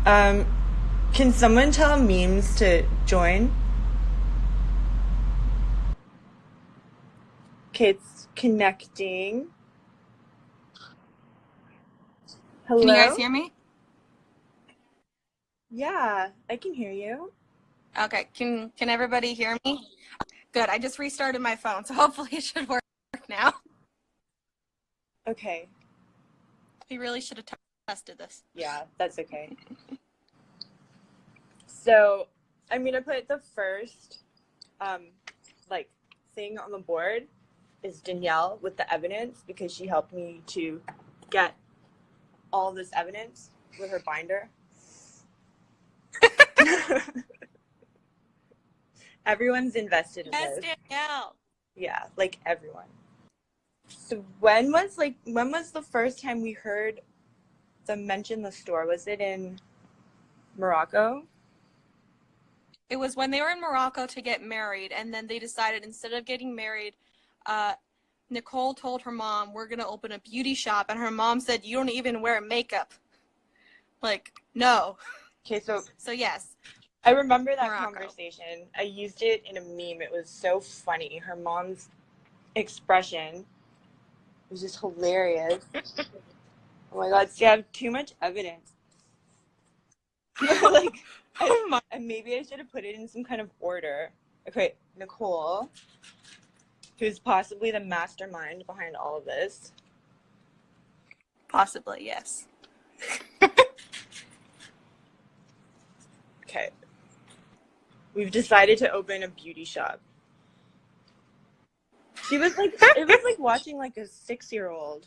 Um, can someone tell memes to join? Okay, it's connecting. Can you guys Hello? hear me? Yeah, I can hear you. Okay, can everybody hear me? Good, I just restarted my phone, so hopefully it should work now. Okay, We really should have tested this. yeah, that's okay. So I'm gonna put the first like thing on the board is Dinyell with the evidence because she helped me to get all this evidence with her binder. Everyone's invested in Yes, this. Danielle. Yeah, like everyone. So when was the first time we heard them mention the store? Was it in Morocco? It was when they were in Morocco to get married, and then they decided instead of getting married, Nicole told her mom, "We're gonna open a beauty shop," and her mom said, "You don't even wear makeup." Like, no. Okay, so So yes, I remember that Morocco. conversation. I used it in a meme. It was so funny. Her mom's expression was just hilarious. Oh my god, see, I have too much evidence. Like, Oh my. and maybe I should have put it in some kind of order. Okay, Nicole, who's possibly the mastermind behind all of this. Possibly, yes. Okay, we've decided to open a beauty shop. She was like, it was like watching like a 6-year-old.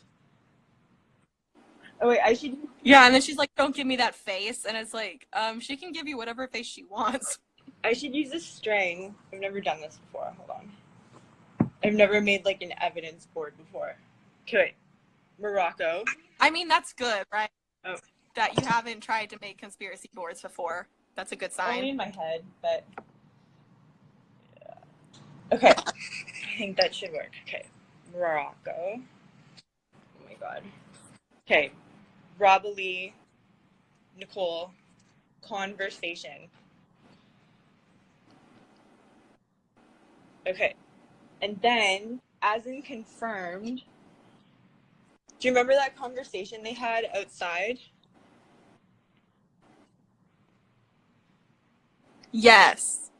Oh wait, I should. Yeah, and then she's like, "Don't give me that face," and it's like, she can give you whatever face she wants. I should use a string. I've never done this before. Hold on. I've never made like an evidence board before. Okay, wait. Morocco. I mean, that's good, right? Oh, That you haven't tried to make conspiracy boards before. That's a good only sign. in my head, but yeah. Okay. I think that should work. Okay, Morocco. Oh my god. Okay, Robily, Nicole, conversation. Okay, and then as in confirmed. Do you remember that conversation they had outside? Yes.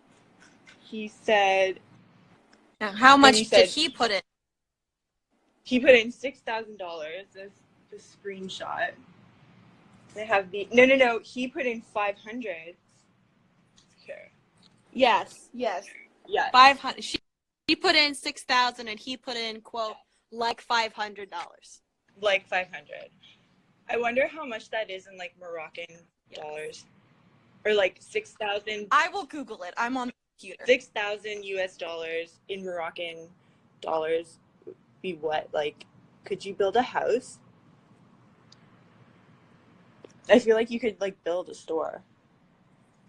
He said, Now, how or he much did said he put in? he put in $6,000 as the screenshot. They have the no. He put in 500. Okay. Yes, yes. Yes, 500. She put in 6,000, and he put in quote like $500. like 500. I wonder how much that is in like Moroccan dollars, or like 6,000. I will Google it. I'm on the computer. 6,000 US dollars in Moroccan dollars would be what? Like, could you build a house? I feel like you could like build a store.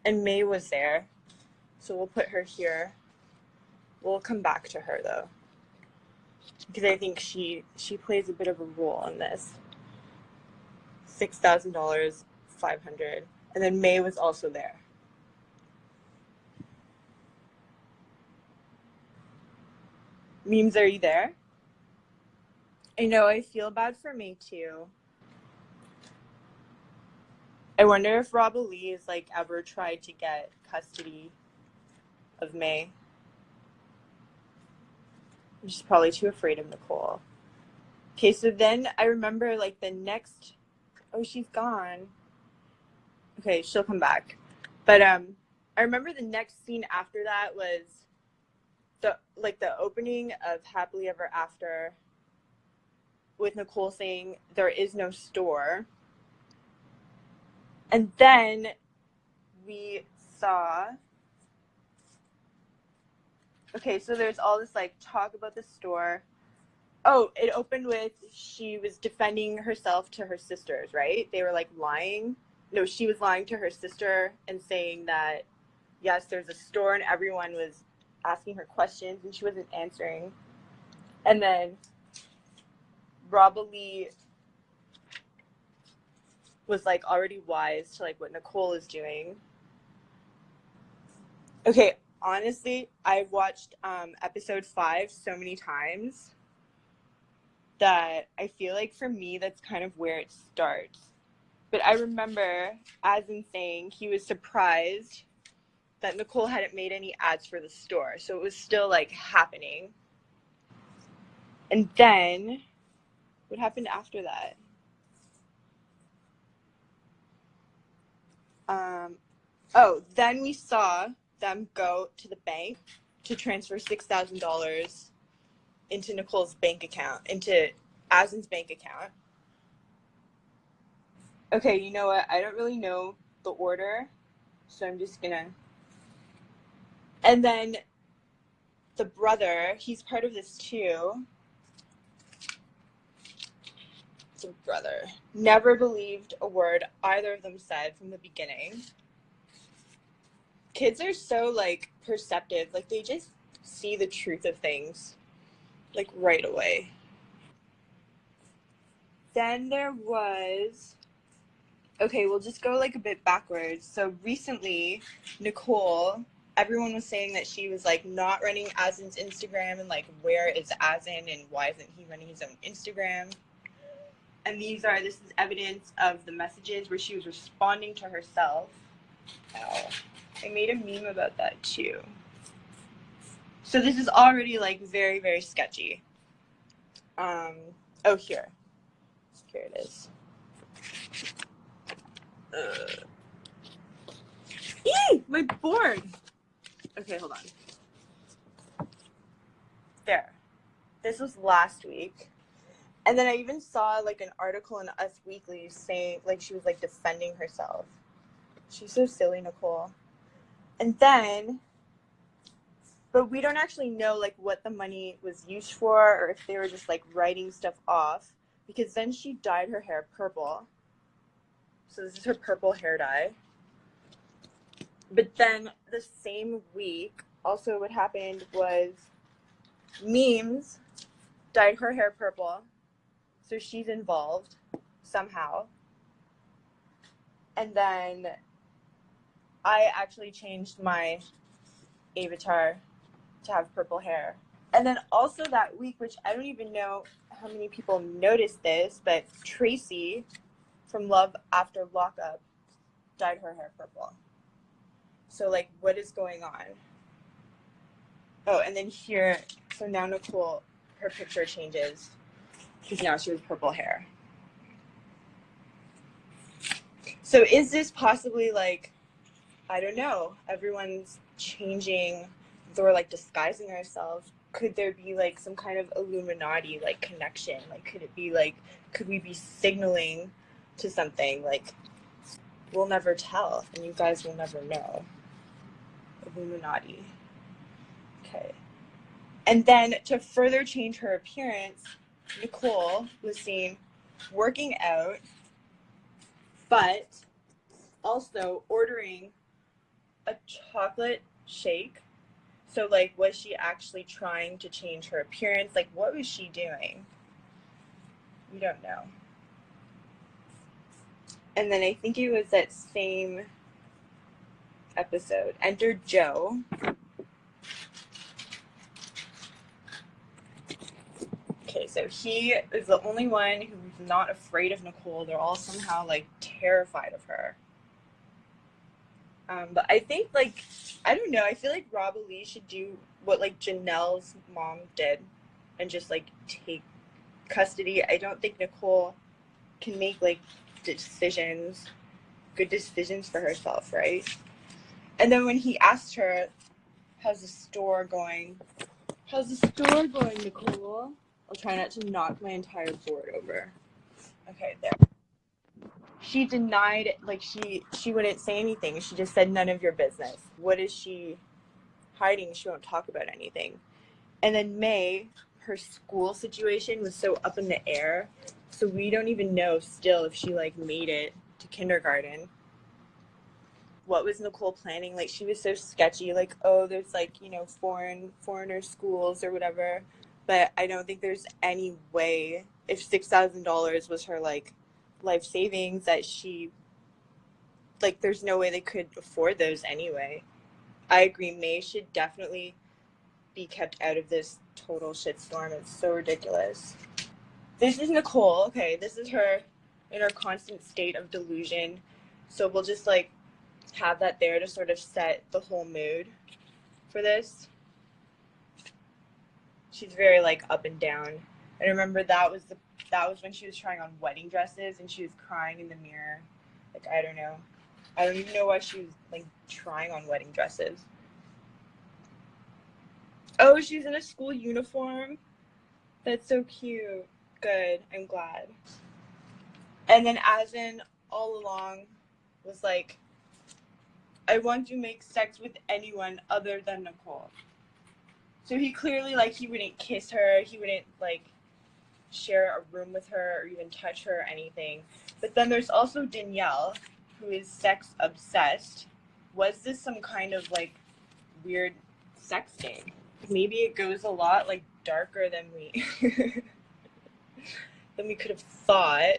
And May was there, so we'll put her here. We'll come back to her though, because I think she plays a bit of a role in this. $6,000, 500, and then May was also there. Memes, are you there? I know, I feel bad for May too. I wonder if Robily has like ever tried to get custody of May. She's probably too afraid of Nicole. Okay, so then I remember like the next. Oh, she's gone. Okay, she'll come back. But I remember the next scene after that was the opening of Happily Ever After with Nicole saying there is no store. And then we saw. Okay, so there's all this like talk about the store. Oh, it opened with she was defending herself to her sisters, right? They were like lying. No, she was lying to her sister and saying that yes, there's a store, and everyone was asking her questions and she wasn't answering. And then Robily was like already wise to like what Nicole is doing. Okay, honestly, I've watched episode 5 so many times that I feel like for me that's kind of where it starts. But I remember Azan saying he was surprised that Nicole hadn't made any ads for the store, so it was still like happening. And then what happened after that? Then we saw them go to the bank to transfer $6,000 into Nicole's bank account, into Azan's bank account. Okay, you know what? I don't really know the order, so I'm just gonna. And then the brother, he's part of this too. The brother never believed a word either of them said from the beginning. Kids are so like perceptive, like they just see the truth of things like right away. Then there was, okay, we'll just go like a bit backwards. So recently, Nicole, everyone was saying that she was like not running Azan's Instagram, and like where is Azan and why isn't he running his own Instagram? And this is evidence of the messages where she was responding to herself. Ow. I made a meme about that too. So this is already like very, very sketchy. Here it is. My board. Okay, hold on. There. This was last week. And then I even saw like an article in Us Weekly saying like she was like defending herself. She's so silly, Nicole. And then, but we don't actually know like what the money was used for or if they were just like writing stuff off, because then she dyed her hair purple. So this is her purple hair dye. But then the same week, also what happened was Memes dyed her hair purple. So she's involved somehow. And then I actually changed my avatar to have purple hair. And then also that week, which I don't even know how many people noticed this, but Tracie from Love After Lockup dyed her hair purple. So like, what is going on? Oh, and then here, so now Nicole, her picture changes because now she has purple hair. So is this possibly like, I don't know, everyone's changing, or like disguising ourselves? Could there be like some kind of Illuminati like connection? Like, could it be like, could we be signaling to something? Like, we'll never tell, and you guys will never know. Illuminati. Okay. And then to further change her appearance, Nicole was seen working out, but also ordering a chocolate shake. So like, was she actually trying to change her appearance? Like, what was she doing? We don't know. And then I think it was that same episode. Enter Joe. Okay, so he is the only one who's not afraid of Nicole. They're all somehow like terrified of her. But I think like, I don't know, I feel like Rob Ali should do what like Dinyell's mom did and just like take custody. I don't think Nicole can make like good decisions for herself, right? And then when he asked her, how's the store going, Nicole? I'll try not to knock my entire board over. Okay, there. She denied, like she wouldn't say anything. She just said, none of your business. What is she hiding? She won't talk about anything. And then May, her school situation was so up in the air. So we don't even know still if she like made it to kindergarten. What was Nicole planning? Like, she was so sketchy, like, oh, there's like, you know, foreigner schools or whatever. But I don't think there's any way, if $6,000 was her like life savings that she, like, there's no way they could afford those anyway. I agree, May should definitely be kept out of this total shitstorm. It's so ridiculous. This is Nicole. Okay, this is her in her constant state of delusion. So we'll just like have that there to sort of set the whole mood for this. She's very like up and down. I remember that was when she was trying on wedding dresses and she was crying in the mirror. Like, I don't know. I don't even know why she was like trying on wedding dresses. Oh, she's in a school uniform. That's so cute. Good. I'm glad. And then Azan all along was like, I want to make sex with anyone other than Nicole. So he clearly, like, he wouldn't kiss her. He wouldn't, like, share a room with her or even touch her or anything. But then there's also Dinyell, who is sex obsessed. Was this some kind of, like, weird sex game? Maybe it goes a lot, like, darker than we than we could have thought.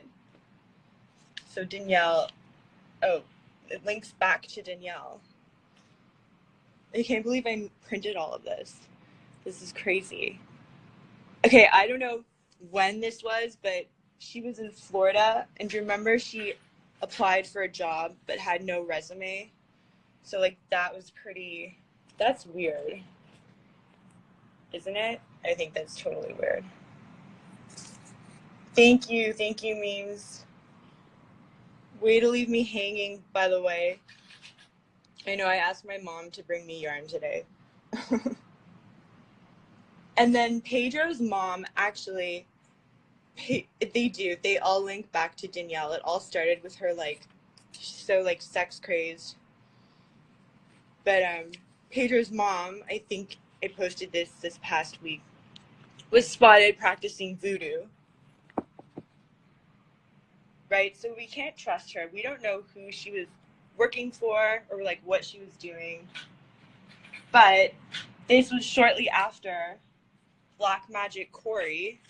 So Dinyell, oh, it links back to Dinyell. I can't believe I printed all of this. This is crazy. Okay, I don't know when this was, but she was in Florida, and remember she applied for a job but had no resume. So like that's weird. Isn't it? I think that's totally weird. Thank you memes. Way to leave me hanging, by the way. I know I asked my mom to bring me yarn today. And then Pedro's mom, actually, they all link back to Dinyell. It all started with her, like, so, like, sex crazed. But Pedro's mom, I think I posted this past week, was spotted practicing voodoo. Right? So we can't trust her. We don't know who she was working for or, like, what she was doing. But this was shortly after Black Magic Corey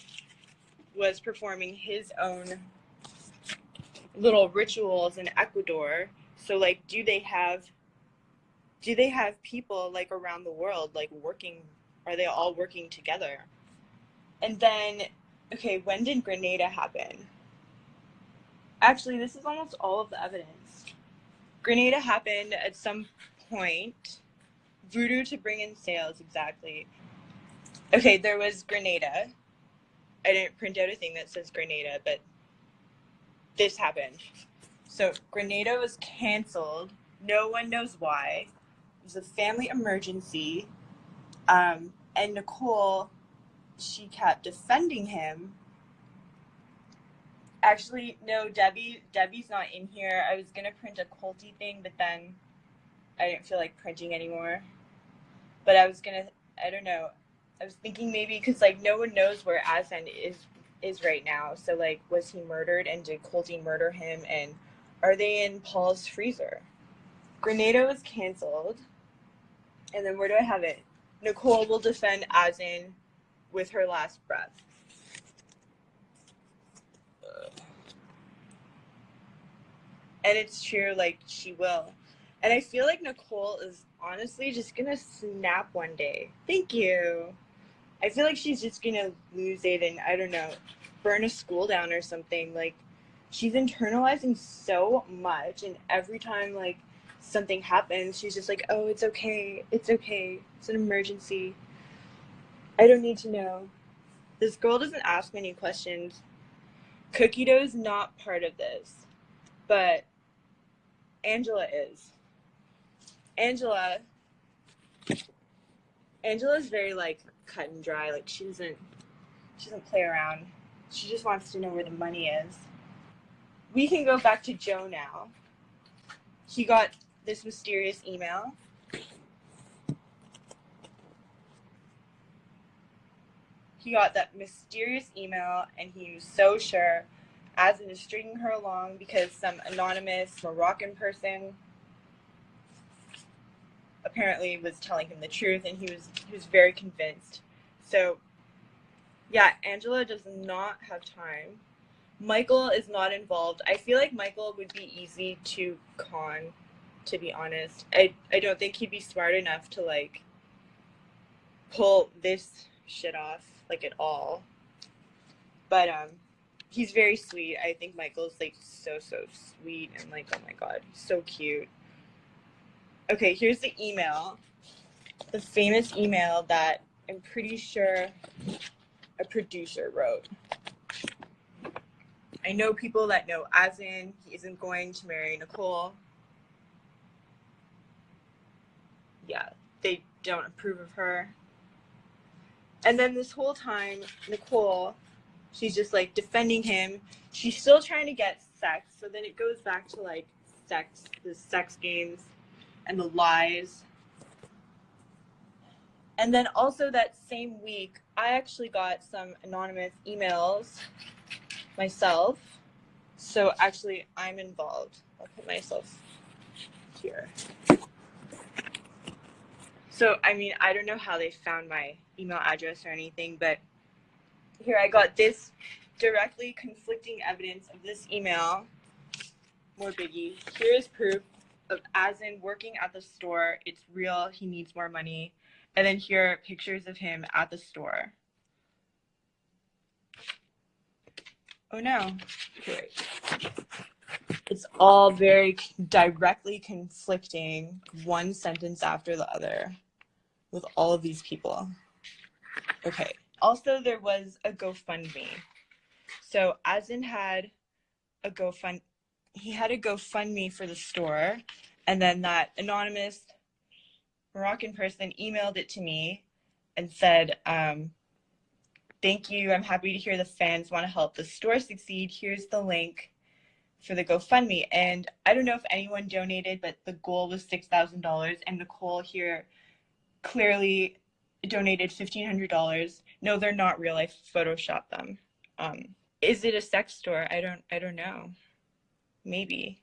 was performing his own little rituals in Ecuador. So like, do they have people like around the world like working? Are they all working together? And then, okay, when did Grenada happen? Actually, this is almost all of the evidence. Grenada happened at some point. Voodoo to bring in sales, exactly. Okay, there was Grenada. I didn't print out a thing that says Grenada, but this happened. So Grenada was canceled. No one knows why. It was a family emergency. And Nicole, she kept defending him. Actually, no, Debbie's not in here. I was going to print a culty thing, but then I didn't feel like printing anymore. But I don't know. I was thinking maybe because, like, no one knows where Azan is right now. So, like, was he murdered and did Colty murder him? And are they in Paul's freezer? Grenada was canceled. And then where do I have it? Nicole will defend Azan with her last breath. And it's true, like, she will. And I feel like Nicole is honestly just gonna snap one day. Thank you. I feel like she's just gonna lose it and, I don't know, burn a school down or something. Like, she's internalizing so much, and every time, like, something happens, she's just like, oh, it's okay, it's an emergency. I don't need to know. This girl doesn't ask many questions. Cookie Dough's not part of this, but Angela is. Angela's very, like, cut and dry. Like, she doesn't play around. She just wants to know where the money is. We can go back to Joe now. He got this mysterious email. He got that mysterious email, and he was so sure Azan is stringing her along because some anonymous Moroccan person apparently was telling him the truth, and he was very convinced. So, yeah, Angela does not have time Michael is not involved. I feel like Michael would be easy to con, to be honest. I don't think he'd be smart enough to like pull this shit off like at all. But he's very sweet. I think Michael's like so sweet and like, oh my god, so cute. Okay, here's the email. The famous email that I'm pretty sure a producer wrote. I know people that know Azan. He isn't going to marry Nicole. Yeah, they don't approve of her. And then this whole time, Nicole, she's just like defending him. She's still trying to get sex. So then it goes back to like sex, the sex games and the lies. And then also that same week, I actually got some anonymous emails myself. So actually, I'm involved. I'll put myself here. So, I mean, I don't know how they found my email address or anything, but here I got this directly conflicting evidence of this email. More biggie. Here is proof of Azan working at the store. It's real. He needs more money. And then here are pictures of him at the store. Oh no. Okay. It's all very directly conflicting, one sentence after the other, with all of these people. Okay. Also, there was a GoFundMe. So Azan had a he had a GoFundMe for the store, and then that anonymous Moroccan person emailed it to me and said, thank you, I'm happy to hear the fans want to help the store succeed. Here's the link for the GoFundMe. And I don't know if anyone donated, but the goal was $6,000, and Nicole here clearly donated $1,500. No, they're not real. I photoshopped them. Is it a sex store? I don't know. Maybe.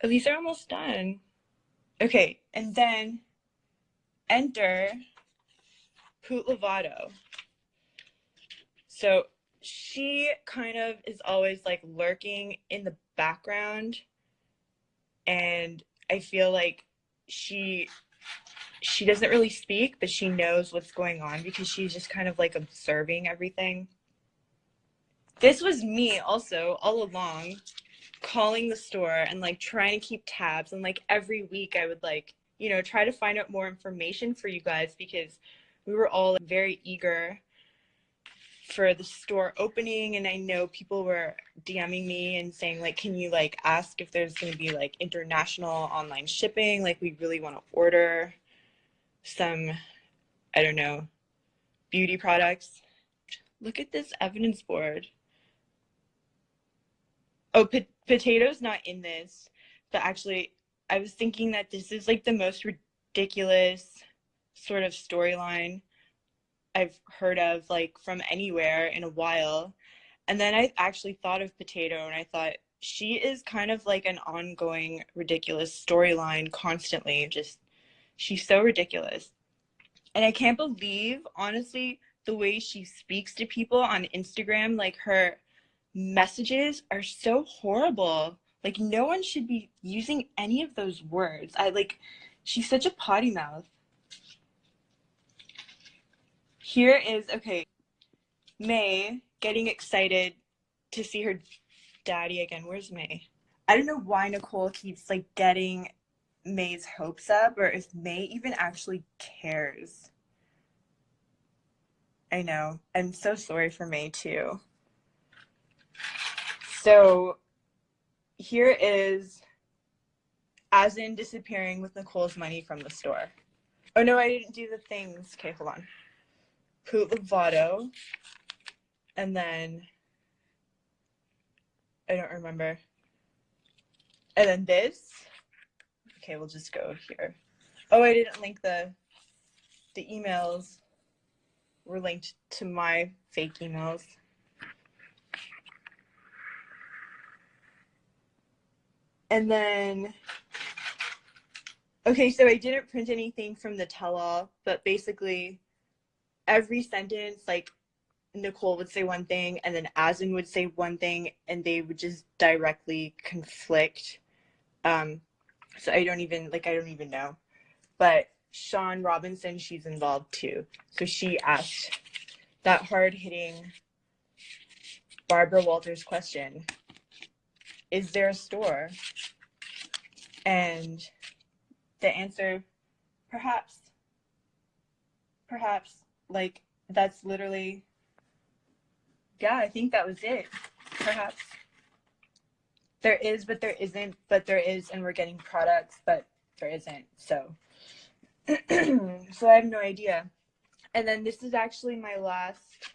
Oh, these are almost done. Okay, and then enter Poot Lovato. So she kind of is always like lurking in the background, and I feel like she doesn't really speak, but she knows what's going on because she's just kind of like observing everything. This was me also all along, calling the store and like trying to keep tabs, and like every week I would like, you know, try to find out more information for you guys because we were all very eager for the store opening. And I know people were DMing me and saying like, can you like ask if there's going to be like international online shipping, like we really want to order some, I don't know, beauty products. Look at this evidence board. Oh, potato's not in this, but actually I was thinking that this is like the most ridiculous sort of storyline I've heard of like from anywhere in a while. And then I actually thought of Potato, and I thought she is kind of like an ongoing ridiculous storyline constantly. Just, she's so ridiculous. And I can't believe, honestly, the way she speaks to people on Instagram. Like her messages are so horrible. Like no one should be using any of those words. She's such a potty mouth. Here is, okay, May getting excited to see her daddy again. Where's May? I don't know why Nicole keeps like getting May's hopes up, or if May even actually cares. I know. I'm so sorry for May too. So here is Azan disappearing with Nicole's money from the store. Oh no, I didn't do the things. Okay, hold on. Poot Lovato. And then I don't remember. And then this. Okay, we'll just go here. Oh, I didn't link the emails were linked to my fake emails. And then, okay, so I didn't print anything from the tell-all, but basically every sentence, like Nicole would say one thing, and then Azan would say one thing, and they would just directly conflict. So I don't even know. But Sean Robinson, she's involved too. So she asked that hard-hitting Barbara Walters question: is there a store? And the answer, perhaps. Like, that's literally, yeah, I think that was it. Perhaps. There is, but there isn't, but there is, and we're getting products, but there isn't. So, so I have no idea. And then this is actually my last,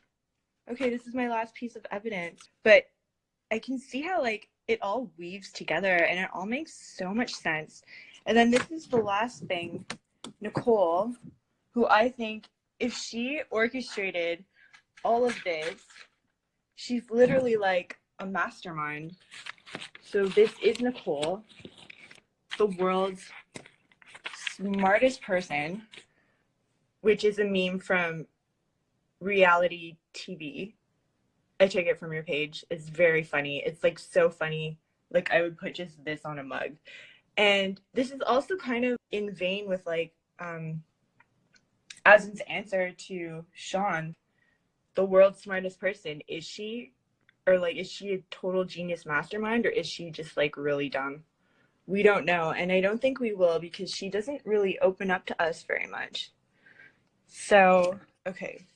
this is my last piece of evidence. But I can see how, like, it all weaves together and it all makes so much sense. And then this is the last thing. Nicole, who I think, if she orchestrated all of this, she's literally like a mastermind. So this is Nicole, the world's smartest person, which is a meme from reality TV. I took it from your page. It's very funny. It's like so funny. Like, I would put just this on a mug. And this is also kind of in vein with like Azan's answer to Sean, the world's smartest person. Is she, or like, is she a total genius mastermind, or is she just like really dumb? We don't know, and I don't think we will, because she doesn't really open up to us very much. So, okay,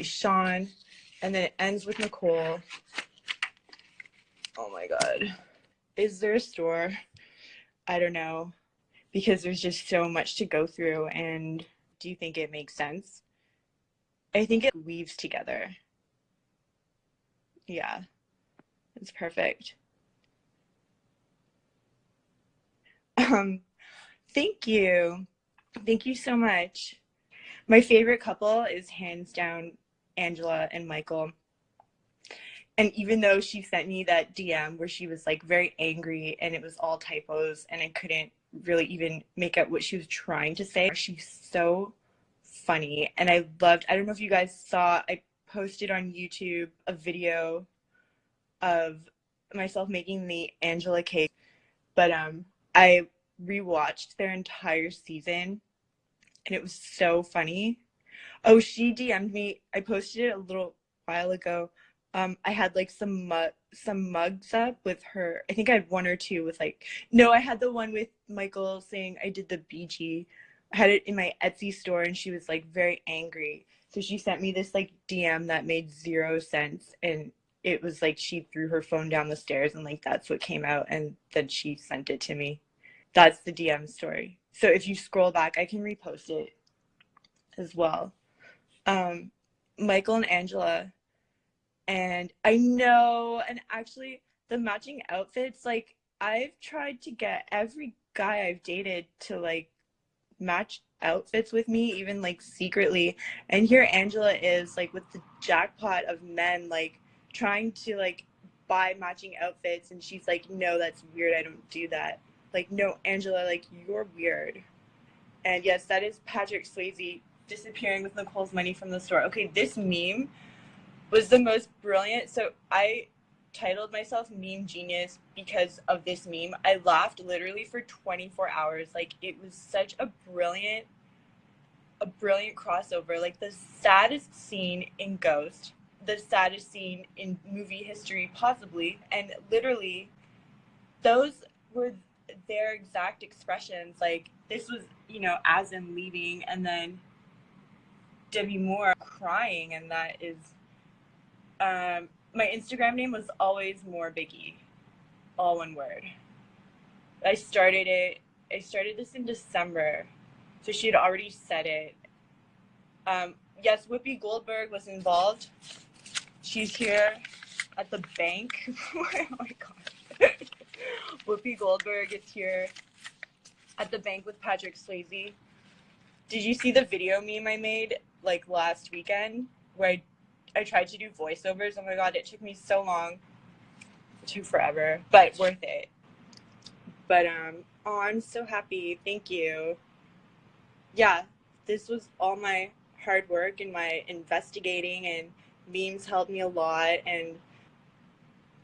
Sean, and then it ends with Nicole. Oh my God. Is there a store? I don't know, because there's just so much to go through. And do you think it makes sense? I think it weaves together. Yeah, it's perfect. Thank you. Thank you so much. My favorite couple is hands down Angela and Michael. And even though she sent me that DM where she was like very angry and it was all typos and I couldn't really even make out what she was trying to say, she's so funny. And I don't know if you guys saw, I posted on YouTube a video of myself making the Angela cake, but I rewatched their entire season and it was so funny. Oh, she DM'd me. I posted it a little while ago. I had like some mugs up with her. I think I had one or two with like, no, I had the one with Michael saying I did the BG. I had it in my Etsy store and she was like very angry. So she sent me this like DM that made 0 sense. And it was like she threw her phone down the stairs and like that's what came out. And then she sent it to me. That's the DM story. So if you scroll back, I can repost it as well. Michael and Angela. And I know, and actually the matching outfits, like I've tried to get every guy I've dated to like match outfits with me, even like secretly. And here Angela is like with the jackpot of men, like trying to like buy matching outfits. And she's like, no, that's weird. I don't do that. Like, no, Angela, like you're weird. And yes, that is Patrick Swayze disappearing with Nicole's money from the store. Okay, this meme was the most brilliant. So I titled myself Meme Genius because of this meme. I laughed literally for 24 hours. Like, it was such a brilliant crossover. Like, the saddest scene in Ghost, the saddest scene in movie history possibly, and literally those were their exact expressions. Like, this was, Azan leaving, and then Debbie Moore crying, and that is my Instagram name was always More Biggie, all one word. I started this in December, so she had already said it. Yes, Whoopi Goldberg was involved. She's here at the bank. Oh my God. Whoopi Goldberg is here at the bank with Patrick Swayze. Did you see the video meme I made like last weekend where I tried to do voiceovers? Oh my God, it took me so long. It took forever, but worth it. But I'm so happy. Thank you. Yeah, this was all my hard work and my investigating, and memes helped me a lot. And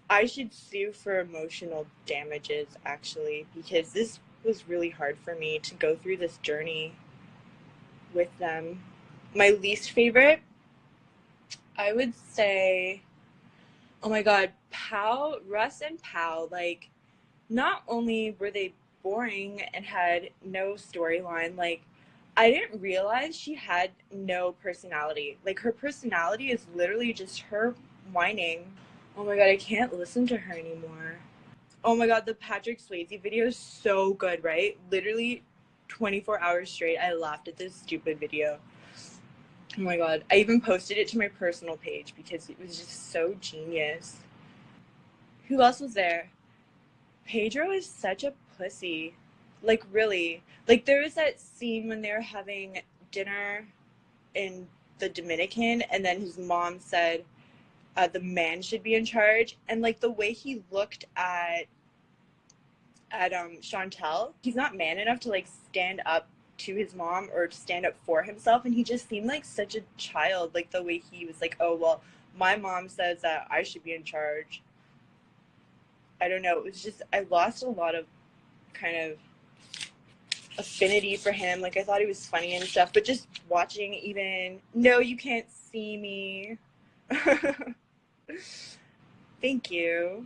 I should sue for emotional damages, actually, because this was really hard for me to go through this journey with them. My least favorite, I would say, oh my god, Russ and Pao, like, not only were they boring and had no storyline, like, I didn't realize she had no personality. Like, her personality is literally just her whining. Oh my god, I can't listen to her anymore. Oh my god, the Patrick Swayze video is so good, right? Literally 24 hours straight, I laughed at this stupid video. Oh my god, I even posted it to my personal page because it was just so genius. Who else was there? Pedro is such a pussy. Like, really. Like, there was that scene when they were having dinner in the Dominican, and then his mom said the man should be in charge. And, like, the way he looked at Chantel, he's not man enough to, like, stand up to his mom or stand up for himself. And he just seemed like such a child. Like, the way he was like, oh, well, my mom says that I should be in charge. I don't know. It was just, I lost a lot of kind of affinity for him. Like, I thought he was funny and stuff, but just watching even, no, you can't see me. Thank you.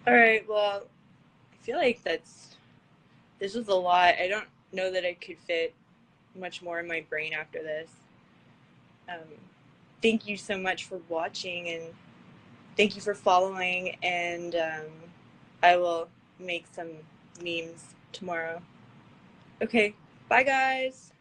All right, well, I feel like this was a lot. I don't know that I could fit much more in my brain after this. Thank you so much for watching, and thank you for following, and I will make some memes tomorrow. Okay, bye guys.